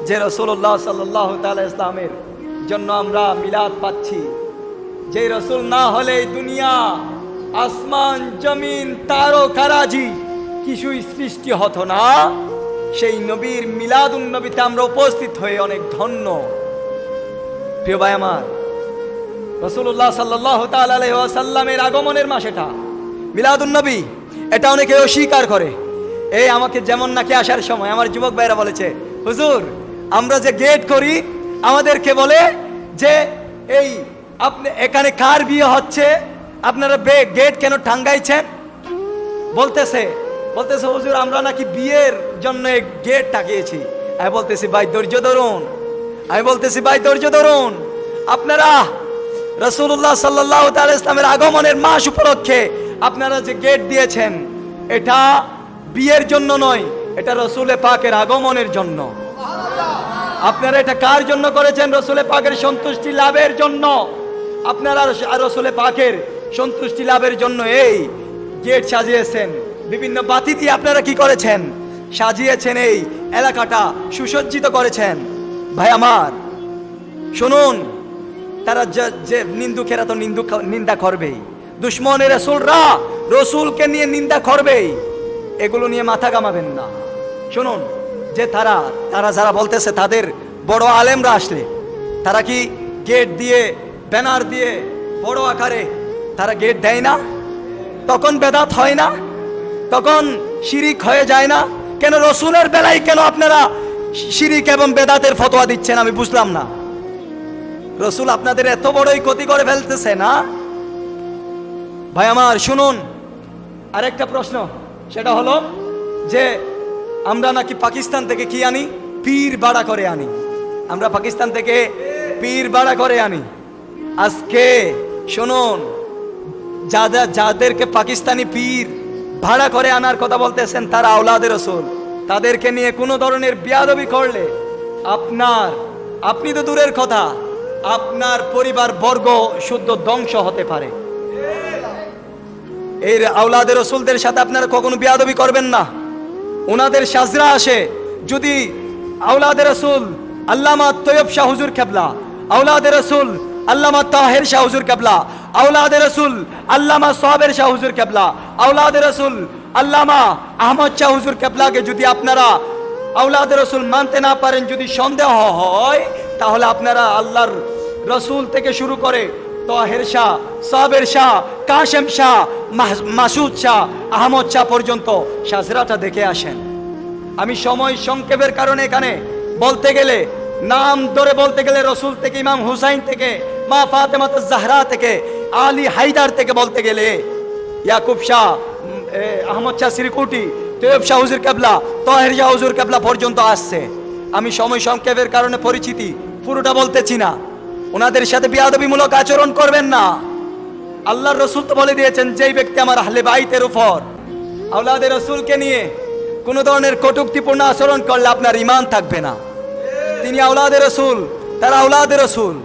যে রাসূলুল্লাহ সাল্লাল্লাহু তাআলা ইসলামের জন্য আমরা মিলাদ পাচ্ছি, যে রসুল না হলে দুনিয়া, আসমান, জমিন, তারকারাজি কিছুই সৃষ্টি হতো না। সেই নবীর মিলাদুন নবীতে আমরা উপস্থিত হয়ে অনেক ধন্য। প্রিয় ভাই আমার, রাসূলুল্লাহ সাল্লাল্লাহু তাআলা আলাইহি ওয়াসাল্লামের আগমনের মাস এটা, মিলাদুন নবী। এটা অনেকে অস্বীকার করে। এই আমাকে যেমন নাকি আসার সময় আমার যুবক ভাইরা বলেছে, হুজুর আমরা যে গেট করি আমাদেরকে বলে যে এই আপনি এখানে কার বিয়ে হচ্ছে, আপনারা গেট কেন টাঙ্গাইছেন? বলতেছে হুজুর আমরা নাকি বিয়ের জন্য গেট টাকিয়েছি। আমি বলতেছি ভাই ধৈর্য ধরুন, আপনারা রাসূলুল্লাহ সাল্লাল্লাহু তাআলা ইসলামের আগমনের মাস উপলক্ষে আপনারা যে গেট দিয়েছেন এটা বিয়ের জন্য নয়, এটা রাসূলে পাকের আগমনের জন্য। আপনারা এটা কার জন্য করেছেন? রাসূলে পাকের সন্তুষ্টি লাভের জন্য। আপনারা রাসূলে পাকের সন্তুষ্টি লাভের জন্য এই গেট সাজিয়েছেন, বিভিন্ন বাতি দিয়ে আপনারা কি করেছেন? সাজিয়েছেন, এই এলাকাটা সুসজ্জিত করেছেন। ভাই আমার শুনুন, তারা যে নিন্দুকেরা তো নিন্দা করবেই, দুশ্মনের রাসূলরা রাসূলকে নিয়ে নিন্দা করবেই, এগুলো নিয়ে মাথা ঘামাবেন না। শুনুন, যে তারা যারা বলতেছে তাদের বড় আলেমরা আসলে তারা কি গেট দিয়ে ব্যানার দিয়ে বড় আকারে তারা গেট দেয় না? তখন বেদাত হয় না? তখন শিরিক হয়ে যায় না? কেন রাসূলের বেলায় কেন আপনারা শিরিক এবং বেদাতের ফতোয়া দিচ্ছেন? আমি বুঝলাম না। রাসূল আপনাদের এত বড়ই ক্ষতি করে ফেলতেছে না? ভাই আমার শুনুন, আরেকটা প্রশ্ন, সেটা হলো যে আমরা নাকি পাকিস্তান থেকে কি আনি? পীর ভাড়া করে আনি। আমরা পাকিস্তান থেকে পীর ভাড়া করে আনি। আজকে শুনুন, যাদেরকে পাকিস্তানি পীর ভাড়া করে আনার কথা বলতেছেন তারা আওলাদে রাসূল। তাদেরকে নিয়ে কোনো ধরনের বেয়াদবি করলে আপনি তো দূরের কথা, আপনার পরিবার বর্গ শুদ্ধ ধ্বংস হতে পারে। এই আওলাদে রাসূলদের সাথে আপনারা কখনো বেয়াদবি করবেন না। ওনাদের সাজরা আসে, যদি আওলাদে রাসূল আল্লামা তৈয়ব শাহ হুজুর কেবলা, আওলাদে রাসূল আল্লামা তাহের শাহ হুজুর কেবলা, আওলাদে রাসূল আল্লামা সাবের শাহ হুজুর কেবলা, আওলাদে রাসূল আল্লামা আহমদ শাহ হুজুর কেবলাকে যদি আপনারা আওলাদে রাসূল মানতে না পারেন, যদি সন্দেহ হয়, তাহলে আপনারা আল্লাহর রাসূল থেকে শুরু করে তাহের শাহ, সাবের শাহ, কাশেম শাহ, মাসুদ শাহ, আহমদ শাহ পর্যন্ত সাজরাটা দেখে আসেন। আমি সময় সংক্ষেপের কারণে এখানে বলতে গেলে, নাম ধরে বলতে গেলে, রাসূল থেকে, ইমাম হুসাইন থেকে, মা ফাতেমা জাহরা থেকে, আলী হায়দার থেকে বলতে গেলে, ইয়াকুব শাহ, আহমদ শাহ শ্রীকুটি, তৈয়ব শাহ হুজুর কেবলা, তাহের শাহ হুজুর কেবলা পর্যন্ত আসছে। আমি সময় সংক্ষেপের কারণে পরিচিতি পুরোটা বলতেছি না। ওনাদের সাথে বেয়াদবিমূলক আচরণ করবেন না। আল্লাহর রাসূল তো বলে দিয়েছেন, যেই ব্যক্তি আমার আহলে বাইতের উপর, আওলাদে রাসূলকে নিয়ে কোনো ধরনের কটূক্তিপূর্ণ আচরণ করলে আপনার ঈমান থাকবে না। তিনি আওলাদে রাসূল, তারা আওলাদে রাসূল।